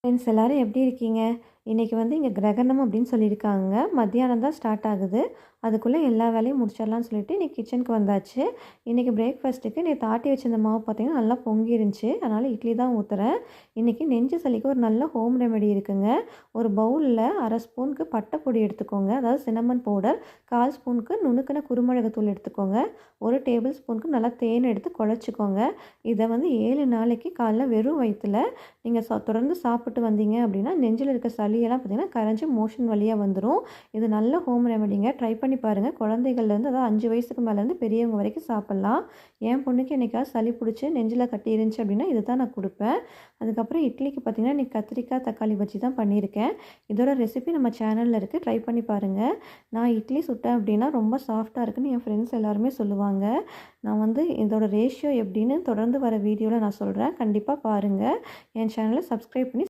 Friends எல்லாரும் எப்படி இருக்கீங்க? இன்னைக்கு இங்க கிரகணம் அப்படின்னு சொல்லியிருக்காங்க. மத்தியானம் தான் ஸ்டார்ட் ஆகுது. அதுக்குள்ளே எல்லா வேலையும் முடிச்சிடலாம்னு சொல்லிட்டு இன்னைக்கு கிச்சனுக்கு வந்தாச்சு. இன்னைக்கு பிரேக்ஃபாஸ்ட்டுக்கு நேற்று ஆட்டி வச்சிருந்த மாவு பார்த்தீங்கன்னா நல்லா பொங்கி இருந்துச்சு. அதனால் இட்லி தான் ஊற்றுறேன். இன்றைக்கி நெஞ்சு சளிக்கு ஒரு நல்ல ஹோம் ரெமெடி இருக்குங்க. ஒரு பவுலில் 1/2 ஸ்பூனுக்கு பட்டை பொடி எடுத்துக்கோங்க, அதாவது சின்னமன் பவுடர். 1/4 ஸ்பூனுக்கு நுணுக்கின குருமிளகுத்தூள் எடுத்துக்கோங்க. 1 டேபிள் ஸ்பூனுக்கு நல்லா தேன் எடுத்து குழச்சிக்கோங்க. இதை 7 நாளைக்கு காலைல வெறும் வயிற்றில் நீங்கள் தொடர்ந்து சாப்பிட்டு வந்தீங்க அப்படின்னா நெஞ்சில் இருக்க சளியெல்லாம் பார்த்திங்கன்னா கரைஞ்சி மோஷன் வழியாக வந்துடும். இது நல்ல ஹோம் ரெமெடிங்க. ட்ரை பண்ணி பாருங்கள். குழந்தைகள்லேருந்து அதாவது 5 வயசுக்கு மேலேருந்து பெரியவங்க வரைக்கும் சாப்பிட்லாம். என் பொண்ணுக்கு என்னைக்காவது சளி பிடிச்சி நெஞ்சில் கட்டி இருந்துச்சு அப்படின்னா இது தான் நான் கொடுப்பேன். அதுக்கப்புறம் இட்லிக்கு பார்த்திங்கன்னா இன்றைக்கி கத்திரிக்காய் தக்காளி பஜ்ஜி தான் பண்ணியிருக்கேன். இதோட ரெசிபி நம்ம சேனலில் இருக்குது, ட்ரை பண்ணி பாருங்கள். நான் இட்லி சுட்டேன் அப்படின்னா ரொம்ப சாஃப்டாக இருக்குன்னு என் ஃப்ரெண்ட்ஸ் எல்லாருமே சொல்லுவாங்க. நான் இதோட ரேஷியோ எப்படின்னு தொடர்ந்து வர வீடியோவில் நான் சொல்கிறேன். கண்டிப்பாக பாருங்கள். என் சேனலை சப்ஸ்கிரைப் பண்ணி